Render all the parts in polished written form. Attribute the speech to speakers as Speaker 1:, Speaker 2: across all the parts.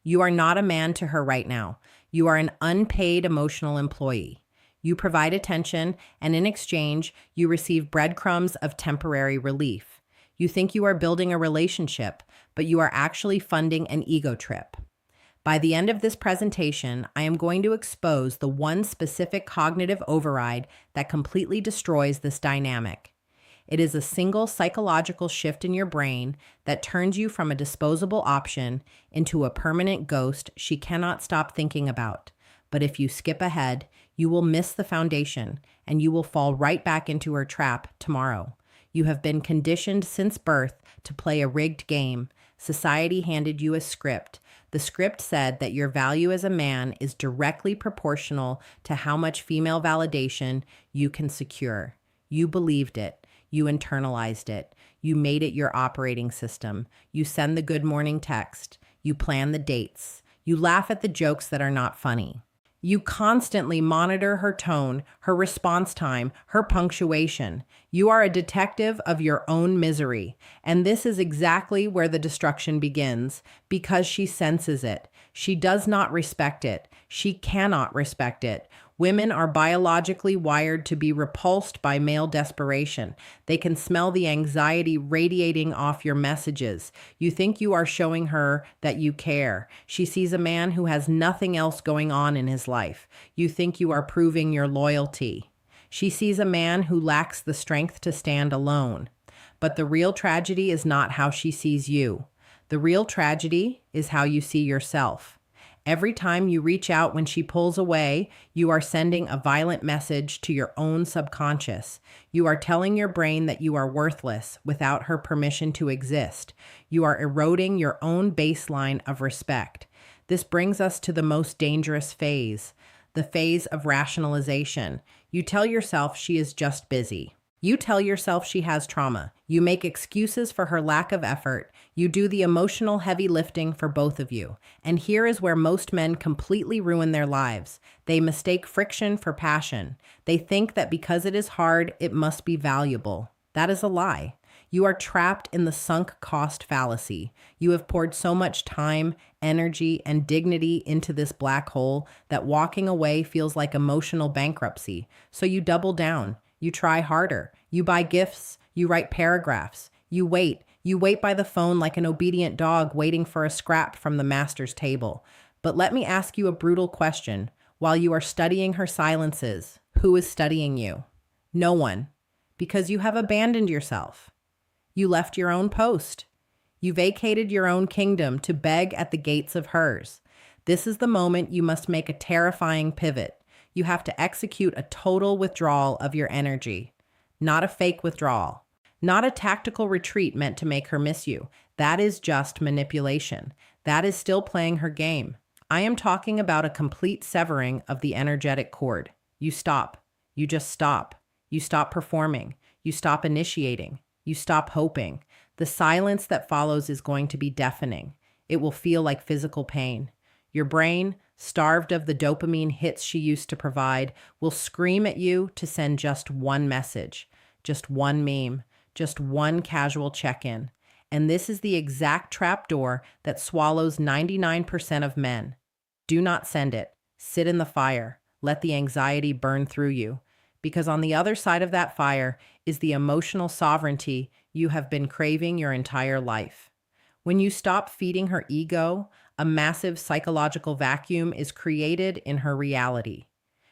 Speaker 1: You are not a man to her right now. You are an unpaid emotional employee. You provide attention, and in exchange, you receive breadcrumbs of temporary relief. You think you are building a relationship, but you are actually funding an ego trip. By the end of this presentation, I am going to expose the one specific cognitive override that completely destroys this dynamic. It is a single psychological shift in your brain that turns you from a disposable option into a permanent ghost she cannot stop thinking about. But if you skip ahead, you will miss the foundation and you will fall right back into her trap tomorrow. You have been conditioned since birth to play a rigged game. Society handed you a script. The script said that your value as a man is directly proportional to how much female validation you can secure. You believed it. You internalized it. You made it your operating system. You send the good morning text. You plan the dates. You laugh at the jokes that are not funny. You constantly monitor her tone, her response time, her punctuation. You are a detective of your own misery. And this is exactly where the destruction begins, because she senses it. She does not respect it. She cannot respect it. Women are biologically wired to be repulsed by male desperation. They can smell the anxiety radiating off your messages. You think you are showing her that you care. She sees a man who has nothing else going on in his life. You think you are proving your loyalty. She sees a man who lacks the strength to stand alone. But the real tragedy is not how she sees you. The real tragedy is how you see yourself. Every time you reach out when she pulls away, you are sending a violent message to your own subconscious. You are telling your brain that you are worthless without her permission to exist. You are eroding your own baseline of respect. This brings us to the most dangerous phase, the phase of rationalization. You tell yourself she is just busy. You tell yourself she has trauma. You make excuses for her lack of effort. You do the emotional heavy lifting for both of you. And here is where most men completely ruin their lives. They mistake friction for passion. They think that because it is hard, it must be valuable. That is a lie. You are trapped in the sunk cost fallacy. You have poured so much time, energy, and dignity into this black hole that walking away feels like emotional bankruptcy. So you double down. You try harder. You buy gifts. You write paragraphs. You wait. You wait by the phone like an obedient dog waiting for a scrap from the master's table. But let me ask you a brutal question. While you are studying her silences, who is studying you? No one. Because you have abandoned yourself. You left your own post. You vacated your own kingdom to beg at the gates of hers. This is the moment you must make a terrifying pivot. You have to execute a total withdrawal of your energy, not a fake withdrawal, not a tactical retreat meant to make her miss you. That is just manipulation. That is still playing her game. I am talking about a complete severing of the energetic cord. You stop. You just stop. You stop performing. You stop initiating. You stop hoping. The silence that follows is going to be deafening. It will feel like physical pain. Your brain, starved of the dopamine hits she used to provide, will scream at you to send just one message, just one meme, just one casual check-in. And this is the exact trapdoor that swallows 99% of men. Do not send it. Sit in the fire. Let the anxiety burn through you. Because on the other side of that fire is the emotional sovereignty you have been craving your entire life. When you stop feeding her ego, a massive psychological vacuum is created in her reality.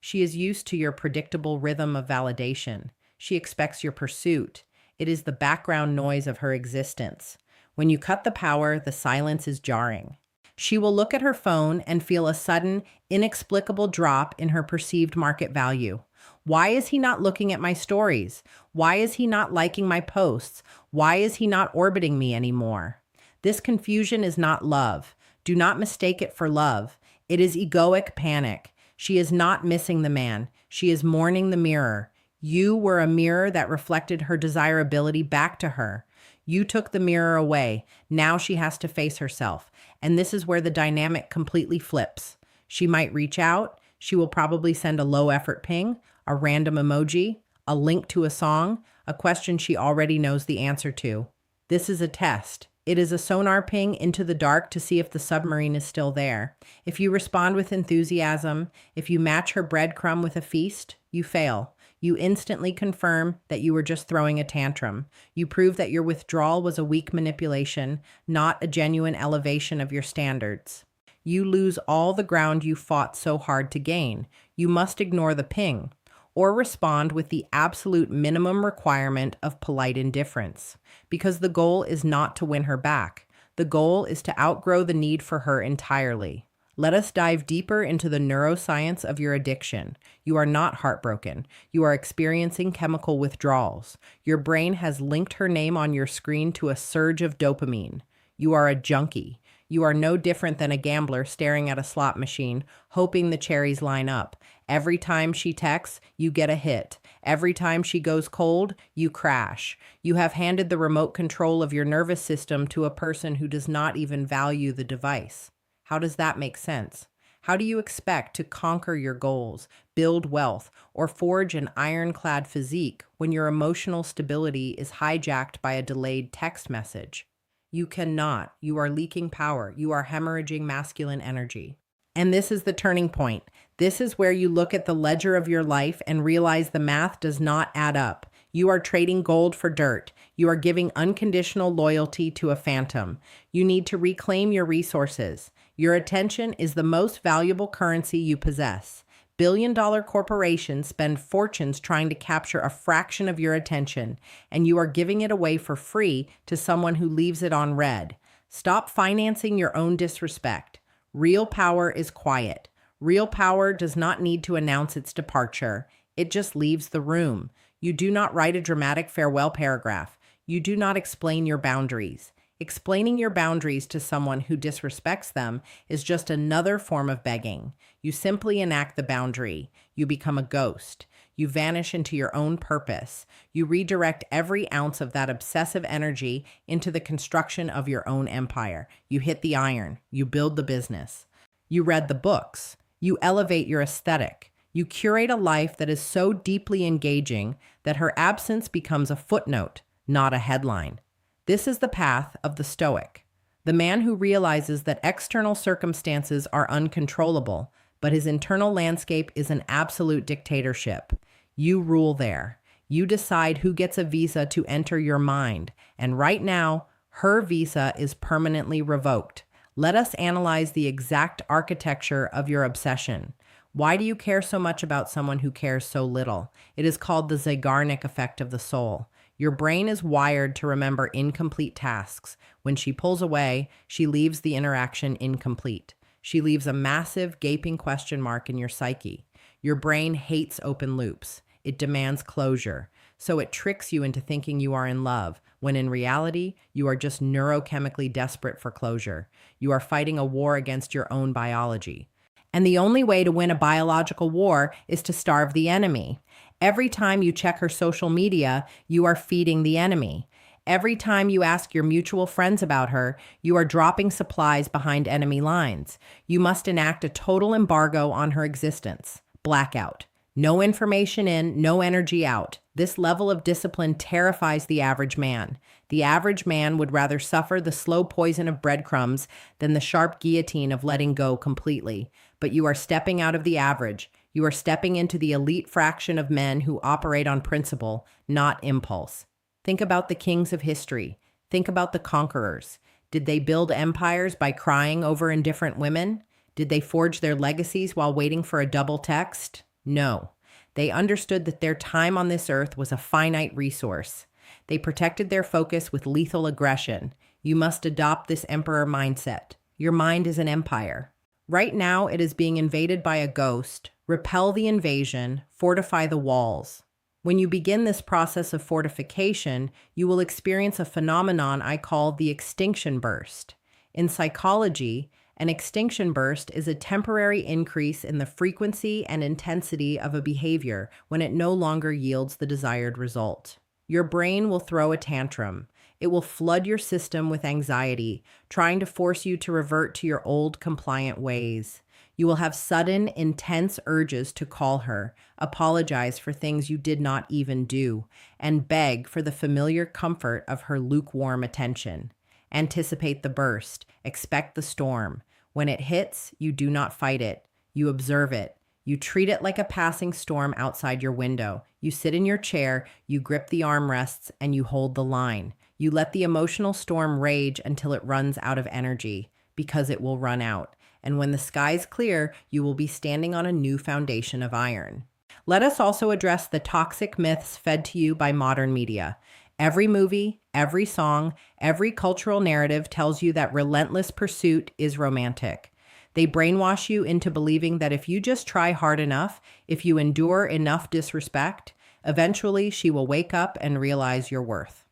Speaker 1: She is used to your predictable rhythm of validation. She expects your pursuit. It is the background noise of her existence. When you cut the power, the silence is jarring. She will look at her phone and feel a sudden, inexplicable drop in her perceived market value. Why is he not looking at my stories? Why is he not liking my posts? Why is he not orbiting me anymore? This confusion is not love. Do not mistake it for love. It is egoic panic. She is not missing the man. She is mourning the mirror. You were a mirror that reflected her desirability back to her. You took the mirror away. Now she has to face herself. And this is where the dynamic completely flips. She might reach out. She will probably send a low-effort ping, a random emoji, a link to a song, a question she already knows the answer to. This is a test. It is a sonar ping into the dark to see if the submarine is still there. If you respond with enthusiasm, if you match her breadcrumb with a feast, you fail. You instantly confirm that you were just throwing a tantrum. You prove that your withdrawal was a weak manipulation, not a genuine elevation of your standards. You lose all the ground you fought so hard to gain. You must ignore the ping or respond with the absolute minimum requirement of polite indifference, because the goal is not to win her back. The goal is to outgrow the need for her entirely. Let us dive deeper into the neuroscience of your addiction. You are not heartbroken. You are experiencing chemical withdrawals. Your brain has linked her name on your screen to a surge of dopamine. You are a junkie. You are no different than a gambler staring at a slot machine, hoping the cherries line up. Every time she texts, you get a hit. Every time she goes cold, you crash. You have handed the remote control of your nervous system to a person who does not even value the device. How does that make sense? How do you expect to conquer your goals, build wealth, or forge an ironclad physique when your emotional stability is hijacked by a delayed text message? You cannot. You are leaking power. You are hemorrhaging masculine energy. And this is the turning point. This is where you look at the ledger of your life and realize the math does not add up. You are trading gold for dirt. You are giving unconditional loyalty to a phantom. You need to reclaim your resources. Your attention is the most valuable currency you possess. Billion-dollar corporations spend fortunes trying to capture a fraction of your attention, and you are giving it away for free to someone who leaves it on red. Stop financing your own disrespect. Real power is quiet. Real power does not need to announce its departure. It just leaves the room. You do not write a dramatic farewell paragraph. You do not explain your boundaries. Explaining your boundaries to someone who disrespects them is just another form of begging. You simply enact the boundary. You become a ghost. You vanish into your own purpose. You redirect every ounce of that obsessive energy into the construction of your own empire. You hit the iron. You build the business. You read the books. You elevate your aesthetic. You curate a life that is so deeply engaging that her absence becomes a footnote, not a headline. This is the path of the Stoic, the man who realizes that external circumstances are uncontrollable, but his internal landscape is an absolute dictatorship. You rule there. You decide who gets a visa to enter your mind, and right now, her visa is permanently revoked. Let us analyze the exact architecture of your obsession. Why do you care so much about someone who cares so little? It is called the Zeigarnik effect of the soul. Your brain is wired to remember incomplete tasks. When she pulls away, she leaves the interaction incomplete. She leaves a massive, gaping question mark in your psyche. Your brain hates open loops. It demands closure. So it tricks you into thinking you are in love, when in reality, you are just neurochemically desperate for closure. You are fighting a war against your own biology. And the only way to win a biological war is to starve the enemy. Every time you check her social media, you are feeding the enemy. Every time you ask your mutual friends about her, you are dropping supplies behind enemy lines. You must enact a total embargo on her existence. Blackout. No information in, no energy out. This level of discipline terrifies the average man. The average man would rather suffer the slow poison of breadcrumbs than the sharp guillotine of letting go completely. But you are stepping out of the average. You are stepping into the elite fraction of men who operate on principle, not impulse. Think about the kings of history. Think about the conquerors. Did they build empires by crying over indifferent women? Did they forge their legacies while waiting for a double text? No. They understood that their time on this earth was a finite resource. They protected their focus with lethal aggression. You must adopt this emperor mindset. Your mind is an empire. Right now, it is being invaded by a ghost. Repel the invasion, fortify the walls. When you begin this process of fortification, you will experience a phenomenon I call the extinction burst. In psychology, an extinction burst is a temporary increase in the frequency and intensity of a behavior when it no longer yields the desired result. Your brain will throw a tantrum. It will flood your system with anxiety, trying to force you to revert to your old compliant ways. You will have sudden, intense urges to call her, apologize for things you did not even do, and beg for the familiar comfort of her lukewarm attention. Anticipate the burst. Expect the storm. When it hits, you do not fight it. You observe it. You treat it like a passing storm outside your window. You sit in your chair, you grip the armrests, and you hold the line. You let the emotional storm rage until it runs out of energy, because it will run out. And when the skies clear, you will be standing on a new foundation of iron. Let us also address the toxic myths fed to you by modern media. Every movie, every song, every cultural narrative tells you that relentless pursuit is romantic. They brainwash you into believing that if you just try hard enough, if you endure enough disrespect, eventually she will wake up and realize your worth.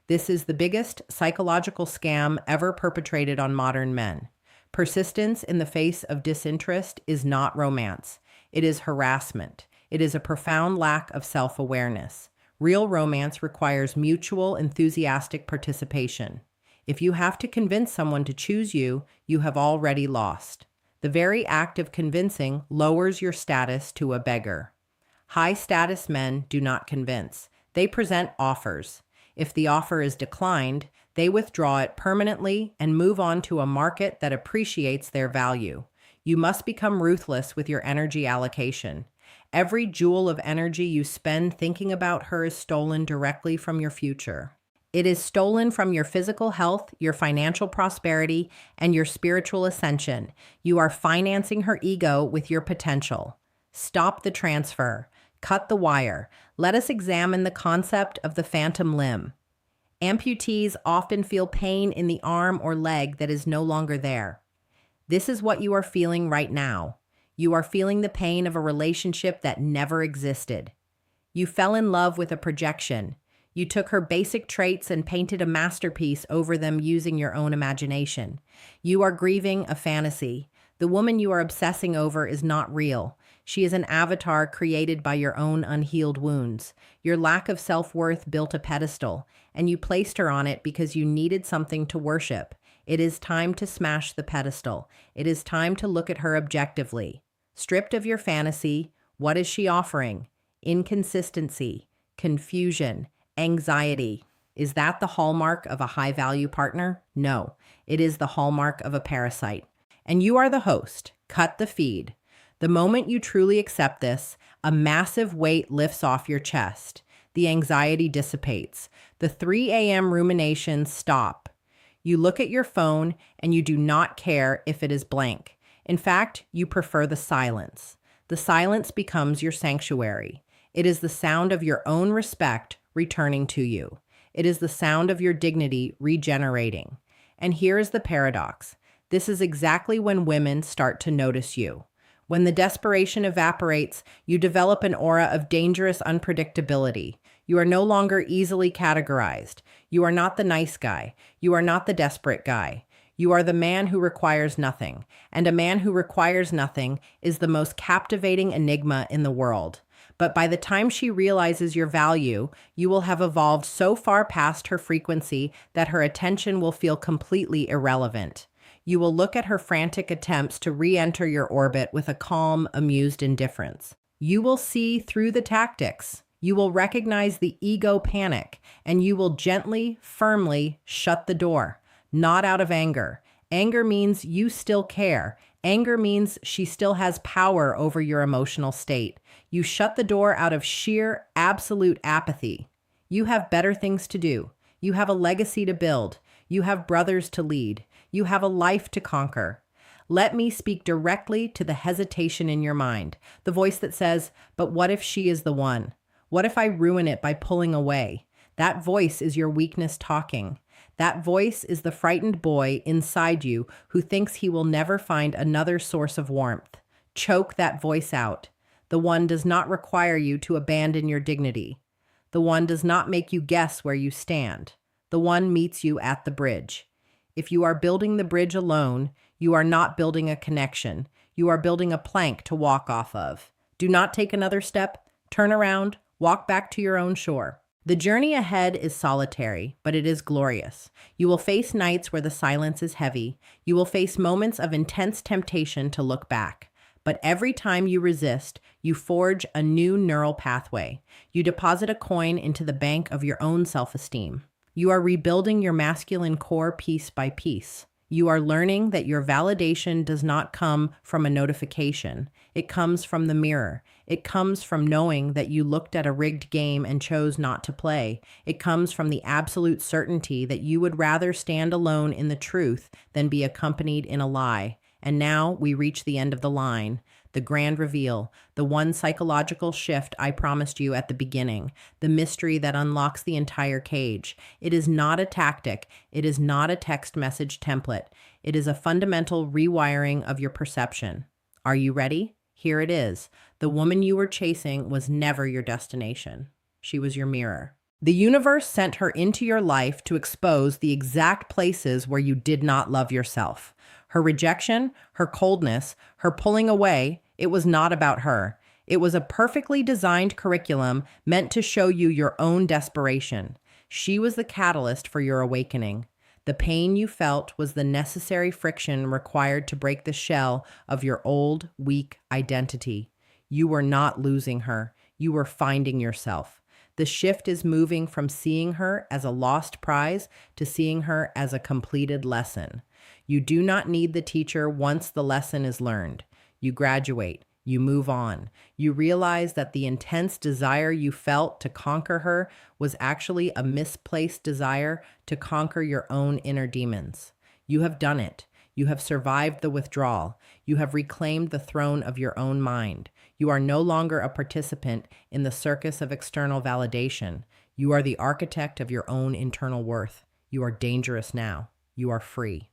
Speaker 1: This is the biggest psychological scam ever perpetrated on modern men. Persistence in the face of disinterest is not romance. It is harassment. It is a profound lack of self-awareness. Real romance requires mutual, enthusiastic participation. If you have to convince someone to choose you, you have already lost. The very act of convincing lowers your status to a beggar. High-status men do not convince. They present offers. If the offer is declined, they withdraw it permanently and move on to a market that appreciates their value. You must become ruthless with your energy allocation. Every joule of energy you spend thinking about her is stolen directly from your future. It is stolen from your physical health, your financial prosperity, and your spiritual ascension. You are financing her ego with your potential. Stop the transfer. Cut the wire. Let us examine the concept of the phantom limb. Amputees often feel pain in the arm or leg that is no longer there. This is what you are feeling right now. You are feeling the pain of a relationship that never existed. You fell in love with a projection. You took her basic traits and painted a masterpiece over them using your own imagination. You are grieving a fantasy. The woman you are obsessing over is not real. She is an avatar created by your own unhealed wounds. Your lack of self-worth built a pedestal, and you placed her on it because you needed something to worship. It is time to smash the pedestal. It is time to look at her objectively. Stripped of your fantasy, what is she offering? Inconsistency, confusion, anxiety. Is that the hallmark of a high-value partner? No, it is the hallmark of a parasite. And you are the host. Cut the feed. The moment you truly accept this, a massive weight lifts off your chest. The anxiety dissipates. The 3 a.m. ruminations stop. You look at your phone and you do not care if it is blank. In fact, you prefer the silence. The silence becomes your sanctuary. It is the sound of your own respect returning to you. It is the sound of your dignity regenerating. And here is the paradox. This is exactly when women start to notice you. When the desperation evaporates, you develop an aura of dangerous unpredictability. You are no longer easily categorized. You are not the nice guy. You are not the desperate guy. You are the man who requires nothing. And a man who requires nothing is the most captivating enigma in the world. But by the time she realizes your value, you will have evolved so far past her frequency that her attention will feel completely irrelevant. You will look at her frantic attempts to re-enter your orbit with a calm, amused indifference. You will see through the tactics. You will recognize the ego panic, and you will gently, firmly shut the door. Not out of anger. Anger means you still care. Anger means she still has power over your emotional state. You shut the door out of sheer, absolute apathy. You have better things to do. You have a legacy to build. You have brothers to lead. You have a life to conquer. Let me speak directly to the hesitation in your mind, the voice that says, but what if she is the one? What if I ruin it by pulling away? That voice is your weakness talking. That voice is the frightened boy inside you who thinks he will never find another source of warmth. Choke that voice out. The one does not require you to abandon your dignity. The one does not make you guess where you stand. The one meets you at the bridge. If you are building the bridge alone, you are not building a connection. You are building a plank to walk off of. Do not take another step. Turn around. Walk back to your own shore. The journey ahead is solitary, but it is glorious. You will face nights where the silence is heavy. You will face moments of intense temptation to look back. But every time you resist, you forge a new neural pathway. You deposit a coin into the bank of your own self-esteem. You are rebuilding your masculine core piece by piece. You are learning that your validation does not come from a notification. It comes from the mirror. It comes from knowing that you looked at a rigged game and chose not to play. It comes from the absolute certainty that you would rather stand alone in the truth than be accompanied in a lie. And now we reach the end of the line, the grand reveal, the one psychological shift I promised you at the beginning, the mystery that unlocks the entire cage. It is not a tactic. It is not a text message template. It is a fundamental rewiring of your perception. Are you ready? Here it is. The woman you were chasing was never your destination. She was your mirror. The universe sent her into your life to expose the exact places where you did not love yourself. Her rejection, her coldness, her pulling away, it was not about her. It was a perfectly designed curriculum meant to show you your own desperation. She was the catalyst for your awakening. The pain you felt was the necessary friction required to break the shell of your old, weak identity. You were not losing her. You were finding yourself. The shift is moving from seeing her as a lost prize to seeing her as a completed lesson. You do not need the teacher once the lesson is learned. You graduate. You move on. You realize that the intense desire you felt to conquer her was actually a misplaced desire to conquer your own inner demons. You have done it. You have survived the withdrawal. You have reclaimed the throne of your own mind. You are no longer a participant in the circus of external validation. You are the architect of your own internal worth. You are dangerous now. You are free.